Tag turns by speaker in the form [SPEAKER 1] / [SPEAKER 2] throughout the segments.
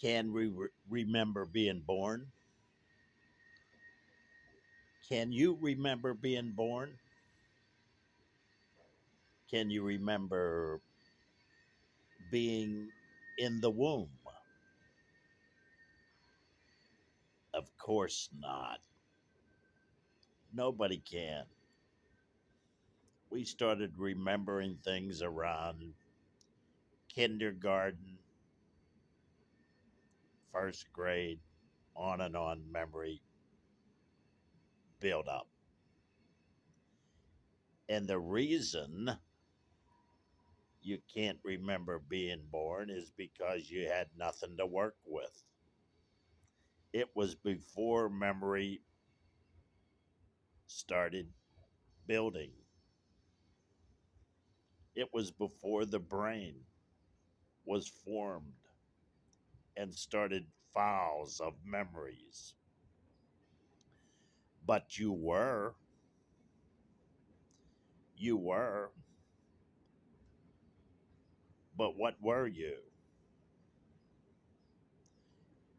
[SPEAKER 1] Can we remember being born? Can you remember being born? Can you remember being in the womb? Of course not. Nobody can. We started remembering things around kindergarten, first grade, on and on memory build up. And the reason you can't remember being born is because you had nothing to work with. It was before memory started building, it was before the brain was formed and started files of memories. But you were, but what were you?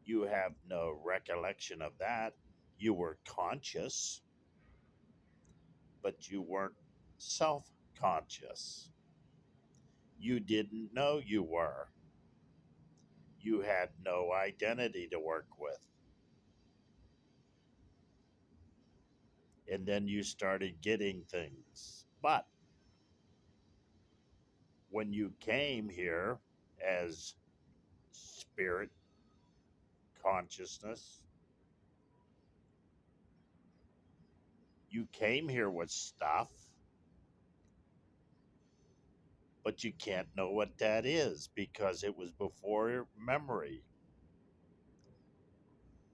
[SPEAKER 1] You have no recollection of that. You were conscious, but you weren't self conscious. You didn't know you were. You had no identity to work with. And then you started getting things. But when you came here as spirit consciousness, you came here with stuff, but you can't know what that is because it was before memory.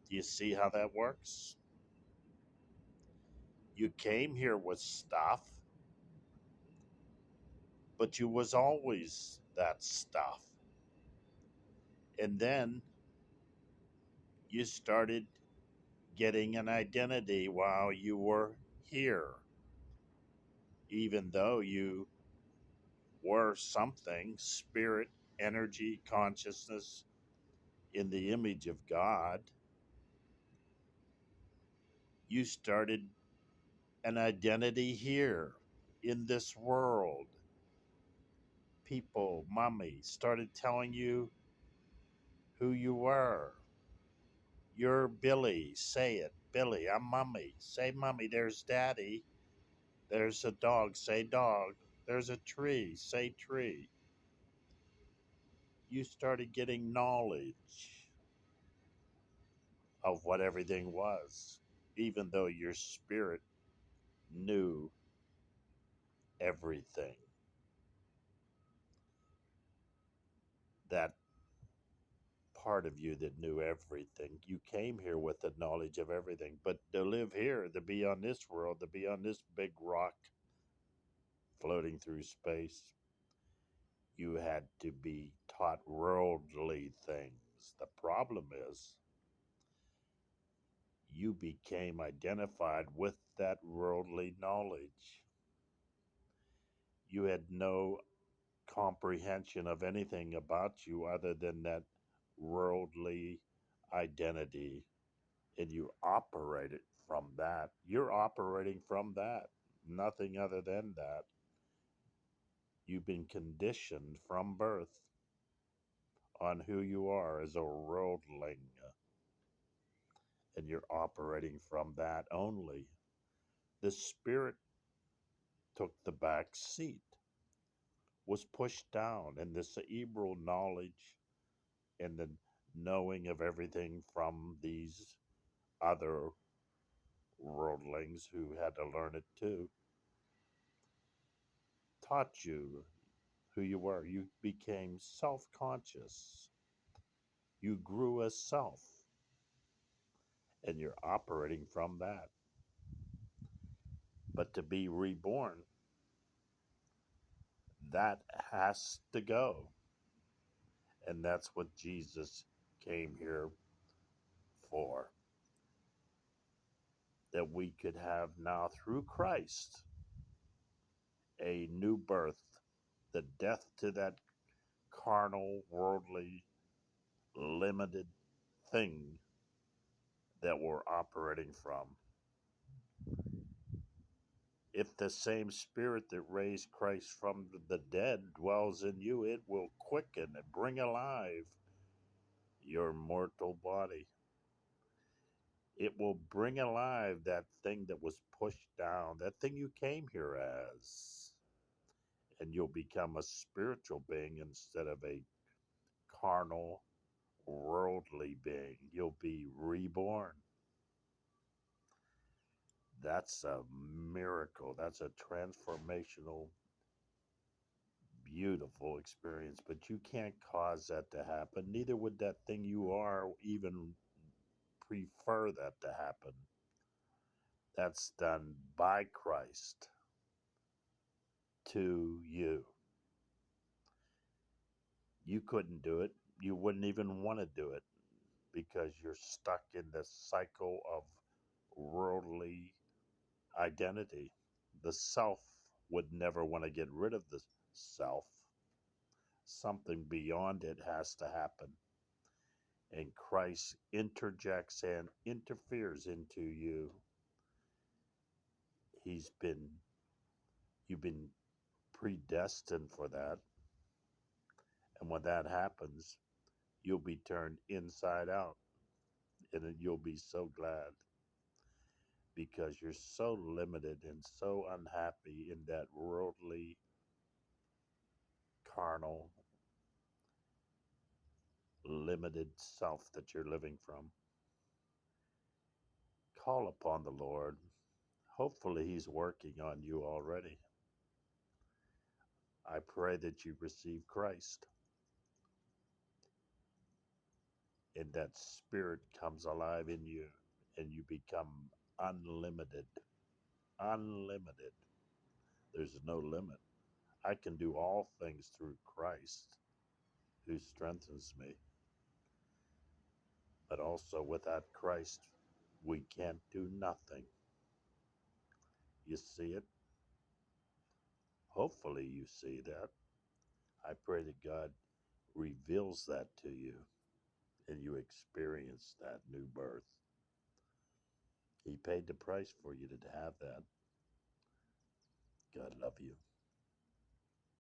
[SPEAKER 1] Do you see how that works? You came here with stuff, but you was always that stuff. And then you started getting an identity while you were here, even though you were something spirit, energy, consciousness in the image of God. You started an identity here in this world. People, mommy, started telling you who you were. You're Billy, say it. Billy, I'm mommy. Say mommy, there's daddy. There's a dog, say dog. There's a tree, say tree. You started getting knowledge of what everything was, even though your spirit knew everything. That part of you that knew everything. You came here with the knowledge of everything. But to live here, to be on this world, to be on this big rock floating through space, you had to be taught worldly things. The problem is, you became identified with that worldly knowledge. You had no comprehension of anything about you other than that worldly identity, and you operated from that. You're operating from that, nothing other than that. You've been conditioned from birth on who you are as a worldling, and you're operating from that only. The spirit took the back seat, was pushed down, and the cerebral knowledge and the knowing of everything from these other worldlings who had to learn it too taught you who you were. You became self conscious. You grew as self, and you're operating from that. But to be reborn, that has to go. And that's what Jesus came here for. That we could have now through Christ a new birth, the death to that carnal, worldly, unlimited thing that we're operating from. If the same spirit that raised Christ from the dead dwells in you, it will quicken and bring alive your mortal body. It will bring alive that thing that was pushed down, that thing you came here as. And you'll become a spiritual being instead of a carnal, worldly being. You'll be reborn. That's a miracle. That's a transformational, beautiful experience. But you can't cause that to happen. Neither would that thing you are even prefer that to happen. That's done by Christ to you. You couldn't do it. You wouldn't even want to do it because you're stuck in the cycle of worldly identity. The self would never want to get rid of the self. Something beyond it has to happen. And Christ interjects and interferes into you. He's been, you've been predestined for that. And when that happens, you'll be turned inside out. And then you'll be so glad because you're so limited and so unhappy in that worldly, carnal, limited self that you're living from. Call upon the Lord. Hopefully, He's working on you already. I pray that you receive Christ and that Spirit comes alive in you and you become unlimited. Unlimited. There's no limit. I can do all things through Christ who strengthens me. But also, without Christ, we can't do nothing. You see it? Hopefully, you see that. I pray that God reveals that to you and you experience that new birth. He paid the price for you to have that. God love you.